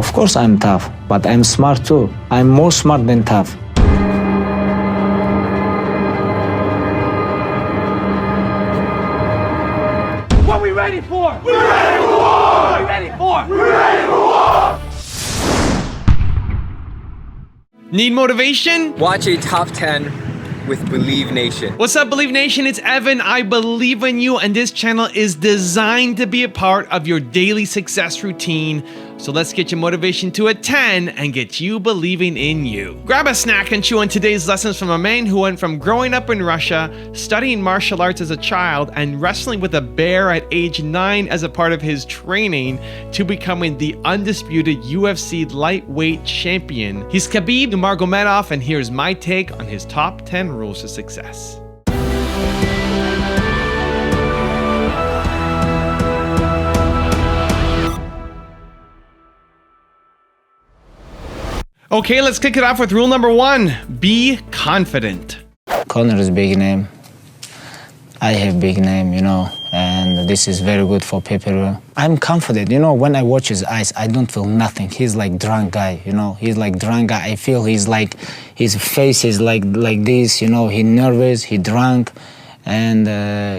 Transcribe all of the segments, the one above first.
Of course I'm tough, but I'm smart too. I'm more smart than tough. What are we ready for? We're ready for war! What are we ready for? We're ready for war! Need motivation? Watch a top 10 with Believe Nation. What's up, Believe Nation? It's Evan. I believe in you, and this channel is designed to be a part of your daily success routine. So let's get your motivation to a 10 and get you believing in you. Grab a snack and chew on today's lessons from a man who went from growing up in Russia, studying martial arts as a child, and wrestling with a bear at age 9 as a part of his training to becoming the undisputed UFC lightweight champion. He's Khabib Nurmagomedov, and here's my take on his top 10 rules to success. Okay, let's kick it off with rule number 1. Be confident. Conor is a big name. I have big name, you know, and this is very good for people. I'm confident, you know, when I watch his eyes, I don't feel nothing. He's like drunk guy, you know, he's like drunk guy. I feel he's like, his face is like this, you know, he nervous, he drunk, and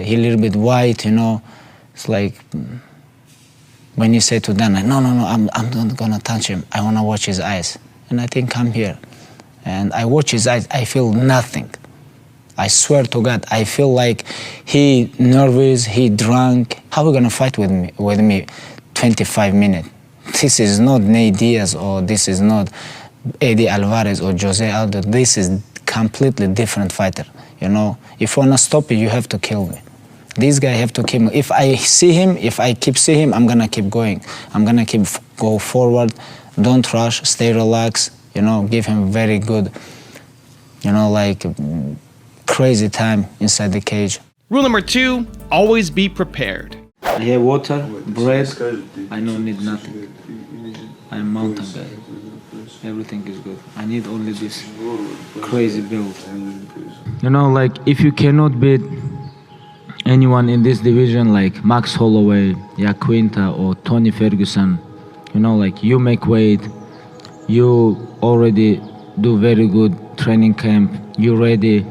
he a little bit white, you know. It's like, when you say to Dan, no, I'm not gonna touch him. I wanna watch his eyes. And I think I'm here. And I watch his eyes, I feel nothing. I swear to God, I feel like he nervous, he drunk. How are we gonna fight with me 25 minutes? This is not Nate Diaz, or this is not Eddie Alvarez or Jose Aldo. This is completely different fighter, you know? If you wanna stop it, you have to kill me. This guy have to kill me. If I see him, if I keep seeing him, I'm gonna keep going. I'm gonna go forward. Don't rush, stay relaxed, you know, give him very good, you know, like crazy time inside the cage. Rule number 2, always be prepared. I have water, bread, I don't need nothing. I'm mountain guy. Everything is good. I need only this crazy build. You know, like if you cannot beat anyone in this division like Max Holloway, Yaquinta or Tony Ferguson, you know, like you make weight, you already do very good training camp, you ready.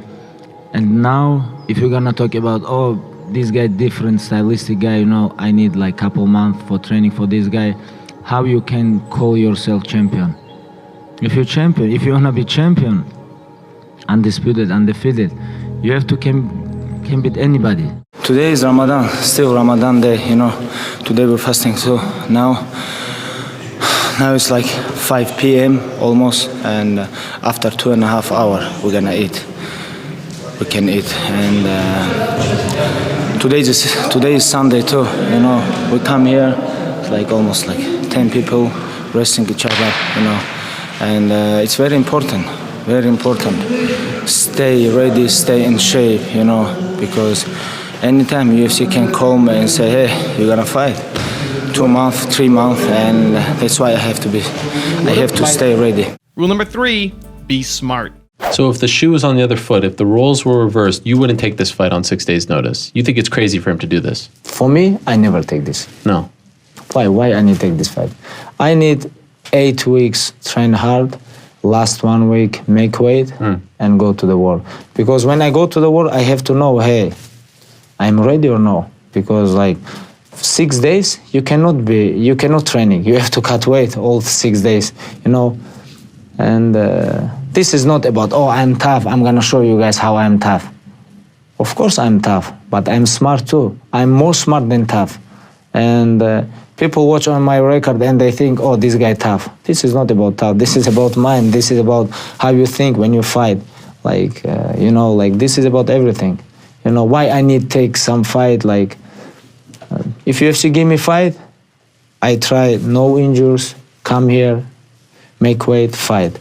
And now, if you're gonna talk about, oh, this guy different stylistic guy, you know, I need like couple months for training for this guy, how you can call yourself champion? If you're champion, if you wanna be champion, undisputed, undefeated, you have to can beat anybody. Today is Ramadan, still Ramadan day, you know. Today we're fasting, so now it's like 5 p.m. almost, and after 2.5 hours we're gonna eat. We can eat, and today is Sunday too. You know, we come here, it's like almost like 10 people wrestling each other. You know, and it's very important. Very important. Stay ready, stay in shape. You know, because anytime UFC can call me and say, hey, you're gonna fight. 2 months, 3 months, and that's why I have to stay ready. Rule number 3, be smart. So if the shoe was on the other foot, if the roles were reversed, you wouldn't take this fight on 6 days' notice. You think it's crazy for him to do this? For me, I never take this. No. Why I need to take this fight? I need 8 weeks, train hard, last 1 week, make weight, and go to the war. Because when I go to the war, I have to know, hey, I'm ready or no? Because like, 6 days, you cannot training. You have to cut weight all 6 days, you know. And this is not about, oh, I'm tough. I'm gonna show you guys how I'm tough. Of course I'm tough, but I'm smart too. I'm more smart than tough. And people watch on my record and they think, oh, this guy tough. This is not about tough. This is about mind. This is about how you think when you fight. Like, you know, like this is about everything. You know, why I need to take some fight, like, if UFC give me fight, I try no injuries, come here, make weight, fight.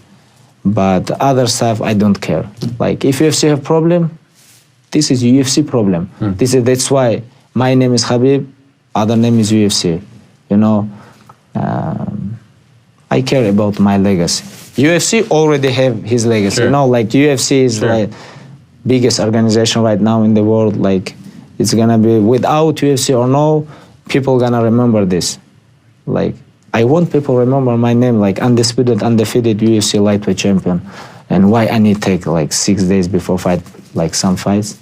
But other stuff, I don't care. Like if UFC have problem, this is UFC problem. That's why my name is Khabib, other name is UFC. You know, I care about my legacy. UFC already have his legacy. Sure. You know, like UFC is like biggest organization right now in the world. Like it's gonna be without UFC or no, people gonna remember this. Like I want people to remember my name, like undefeated UFC lightweight champion. And why I need to take like 6 days before fight, like some fights.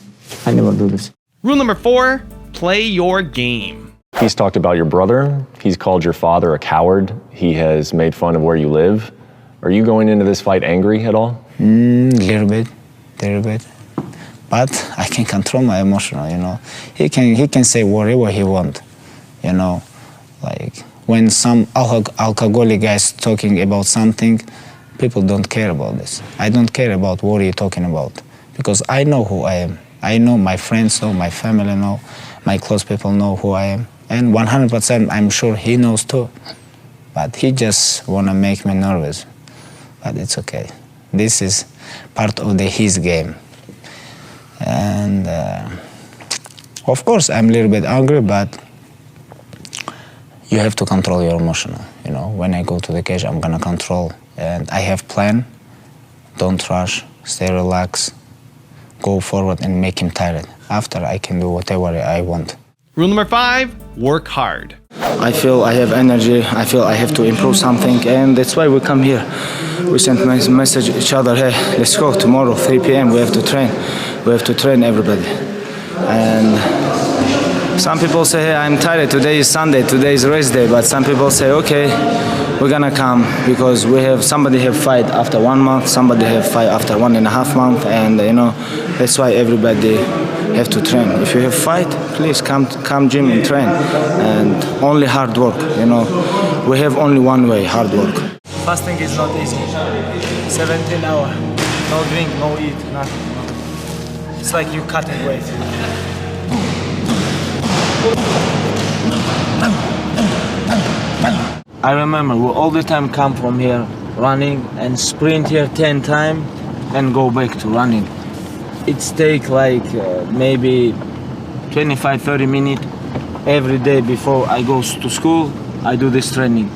I never do this. Rule number 4, play your game. He's talked about your brother. He's called your father a coward. He has made fun of where you live. Are you going into this fight angry at all? Little bit. But I can control my emotional, you know. He can say whatever he want, you know. Like when some alcoholic guys talking about something, people don't care about this. I don't care about what you're talking about because I know who I am. I know my friends know, my family know, my close people know who I am. And 100% I'm sure he knows too. But he just wanna make me nervous. But it's okay. This is part of his game. And of course I'm a little bit angry, but you have to control your emotional. You know, when I go to the cage, I'm gonna control. And I have plan. Don't rush, stay relaxed, go forward and make him tired. After I can do whatever I want. Rule number 5, work hard. I feel I have energy, I feel I have to improve something, and that's why we come here. We sent message each other, hey, let's go tomorrow, 3 p.m. we have to train. We have to train everybody. And some people say, hey, I'm tired, today is Sunday, today is rest day, but some people say, okay, we're gonna come because somebody have fight after 1 month, somebody have fight after 1.5 months, and you know, that's why everybody have to train. If you have fight, please come gym and train. And only hard work, you know. We have only one way, hard work. Fasting is not easy. 17 hours, no drink, no eat, nothing. It's like you cutting weight. I remember we all the time come from here running and sprint here 10 times and go back to running. It's take like maybe 25-30 minutes every day before I go to school. I do this training.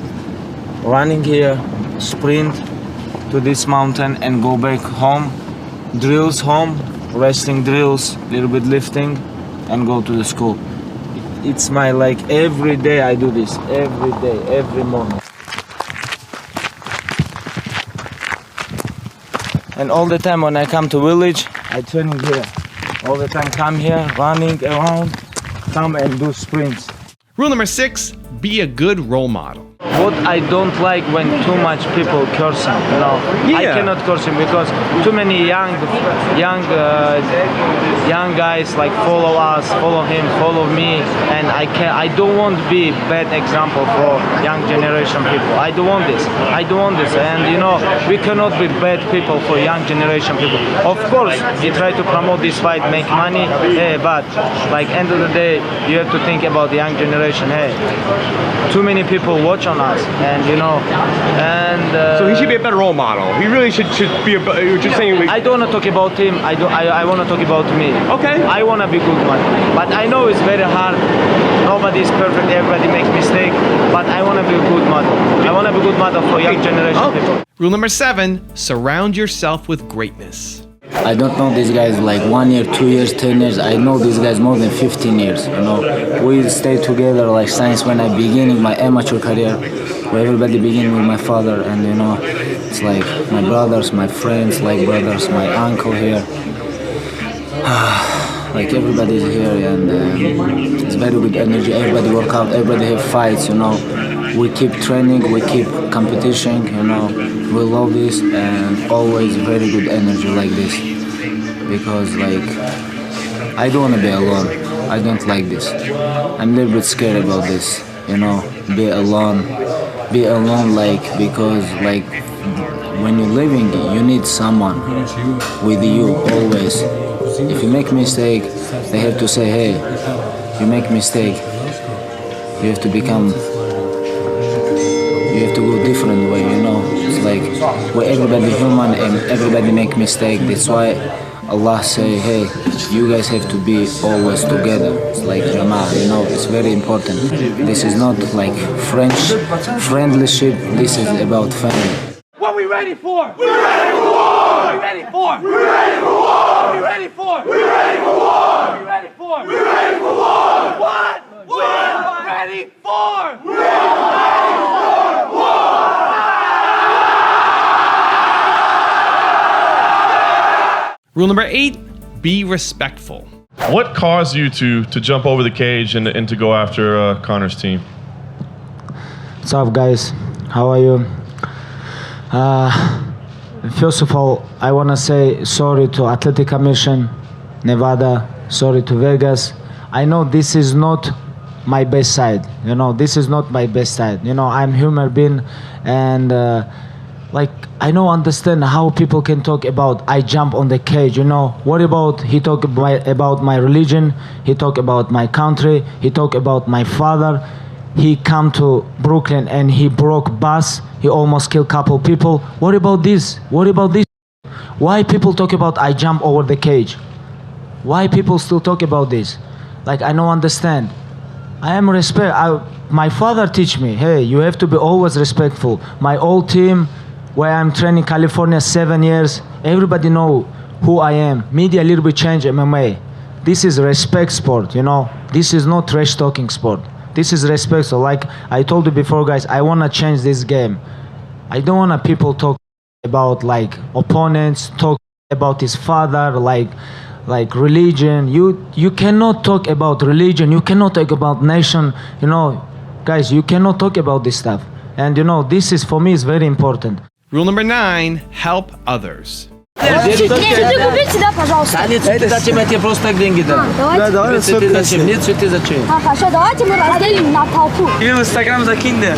Running here, sprint to this mountain and go back home. Drills home, wrestling drills, little bit lifting and go to the school. It's my like every day I do this, every day, every morning. And all the time when I come to village, I training here. All the time come here, running around, come and do sprints. Rule number 6, be a good role model. What I don't like when too much people cursing, you know. I cannot curse him because too many young guys like follow us, follow him, follow me, and I don't want to be bad example for young generation people. I don't want this, and you know, we cannot be bad people for young generation people. Of course, we try to promote this fight, make money, but like end of the day, you have to think about the young generation. Hey, too many people watch on us, and you know, and so he should be a better role model. He really should be a. You're just saying. I don't want to talk about him. I want to talk about me. Okay. I want to be good man, but I know it's very hard. Nobody is perfect. Everybody makes mistake. But I want to be a good model. I want to be a good model for young generation people. Rule number 7, surround yourself with greatness. I don't know these guys like 1 year, 2 years, 10 years. I know these guys more than 15 years. You know, we stay together like since when I beginning my amateur career. Where everybody began with my father, and you know, it's like my brothers, my friends, like brothers, my uncle here. Like everybody's here, and it's very good energy. Everybody work out, everybody have fights. You know, we keep training, we keep competition. You know, we love this, and always very good energy like this. Because like I don't want to be alone. I don't like this. I'm a little bit scared about this. You know, be alone like because like when you're living you need someone with you always. If you make mistake, they have to say, hey, you make mistake, you have to go different way, you know. It's like we're everybody human and everybody make mistake. That's why Allah say, hey, you guys have to be always together. It's like Jamal, you know, it's very important. This is not like friendship, this is about family. What are we ready for? We're ready for war! What are we ready for? We're ready for war! What are we ready for? We're ready for war! What are we ready for? We're ready for war! What? We're ready for! We're ready for war! Rule number 8, be respectful. What caused you to jump over the cage and to go after Connor's team? What's up, guys? How are you? First of all, I want to say sorry to Athletic Commission, Nevada, sorry to Vegas. I know this is not my best side, this is not my best side. I'm human being, and I don't understand how people can talk about I jump on the cage, What about he talk about my religion, he talk about my country, he talk about my father. He come to Brooklyn and he broke bus, he almost killed couple people. What about this? What about this? Why people talk about I jump over the cage? Why people still talk about this? I don't understand. I am respect. My father teach me, hey, you have to be always respectful. My old team, where I'm training California 7 years, everybody know who I am. Media a little bit change MMA. This is respect sport, This is not trash talking sport. This is respect. So like I told you before, guys, I want to change this game. I don't want people talk about opponents, talk about his father, like religion. You cannot talk about religion. You cannot talk about nation. Guys, you cannot talk about this stuff. And this is for me is very important. Rule number 9, help others. Нет, купить сюда, пожалуйста. Это зачем я тебе просто так деньги дам? Давайте. Цветы зачем? Нет, цветы зачем? Хорошо, давайте мы разделим на толпу. И в Инстаграм закинь, да?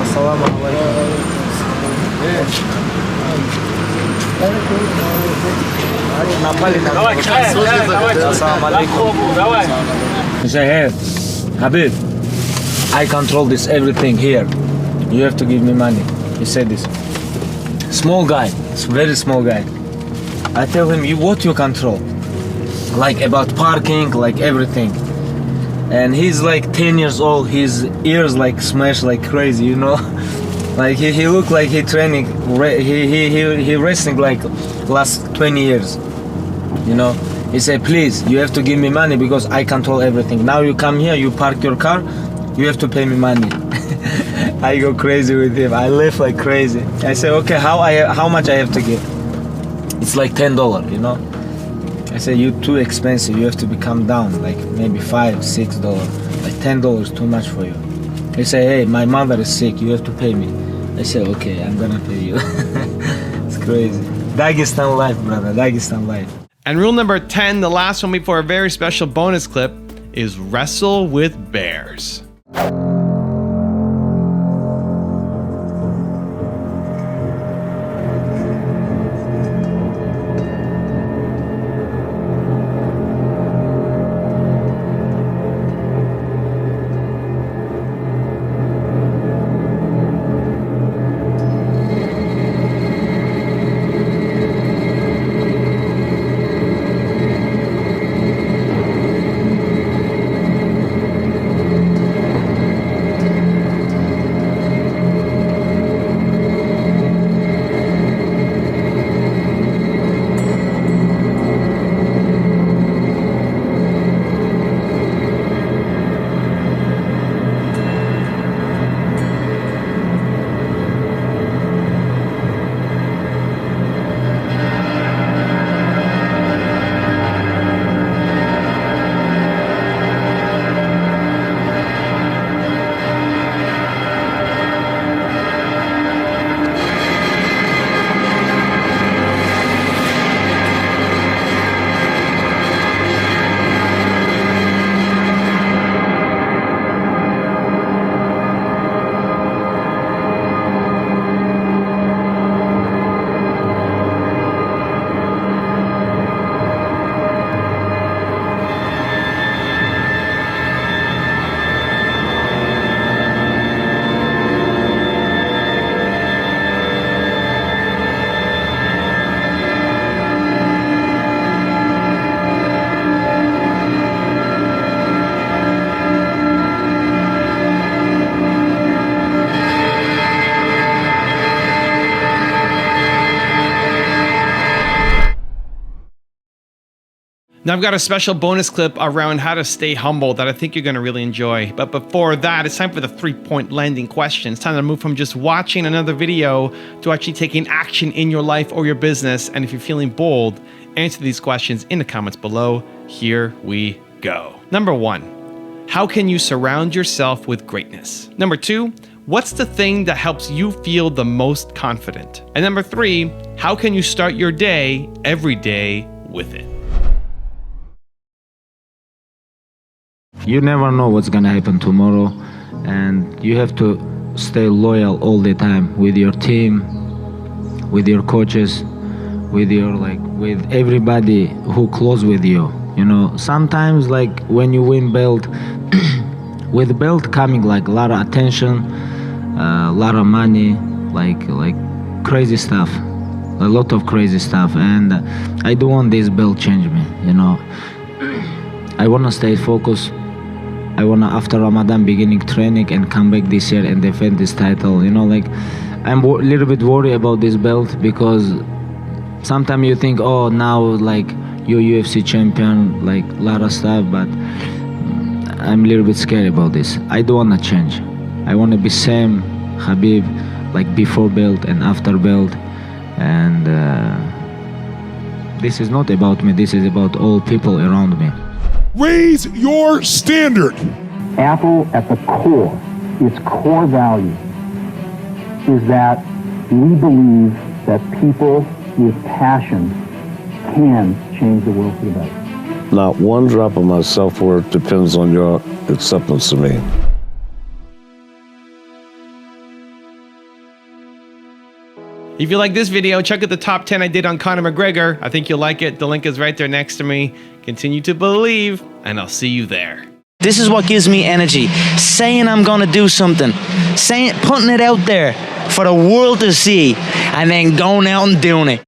Ассаламу алейкум. Напали. Ассаламу алейкум. Давай. Say, hey, Khabib, I control this everything here. You have to give me money. He said this. Small guy, it's very small guy. I tell him, what you control? About parking, everything. And he's 10 years old, his ears smashed like crazy, he look like he training, he wrestling last 20 years, He said, please, you have to give me money because I control everything. Now you come here, you park your car, you have to pay me money. I go crazy with him. I laugh like crazy. I say, okay, how much I have to give? It's $10, I say, you're too expensive. You have to come down, maybe $5, $6. $10 is too much for you. He say, hey, my mother is sick. You have to pay me. I say, okay, I'm gonna pay you. It's crazy. Dagestan life, brother. Dagestan life. And rule number 10, the last one before a very special bonus clip, is wrestle with bears. Now I've got a special bonus clip around how to stay humble that I think you're going to really enjoy. But before that, it's time for the 3-point landing question. It's time to move from just watching another video to actually taking action in your life or your business. And if you're feeling bold, answer these questions in the comments below. Here we go. Number 1, how can you surround yourself with greatness? Number 2, what's the thing that helps you feel the most confident? And number 3, how can you start your day every day with it? You never know what's gonna happen tomorrow, and you have to stay loyal all the time with your team, with your coaches, with everybody who close with you. You know, sometimes like when you win belt, with belt coming like a lot of attention, a lot of money, like crazy stuff, a lot of crazy stuff, and I don't want this belt change me. You know, I wanna stay focused. I wanna, after Ramadan, beginning training and come back this year and defend this title. You know, like I'm a little bit worried about this belt because sometimes you think, oh, now like you're UFC champion, like a lot of stuff, but I'm a little bit scared about this. I don't wanna change. I wanna be same Khabib, like before belt and after belt, and this is not about me. This is about all people around me. Raise your standard. Apple at the core, its core value is that we believe that people with passion can change the world for the better. Not one drop of my self-worth depends on your acceptance of me. If you like this video, check out the top 10 I did on Conor McGregor. I think you'll like it. The link is right there next to me. Continue to believe, and I'll see you there. This is what gives me energy. Saying I'm gonna do something. Putting it out there for the world to see, and then going out and doing it.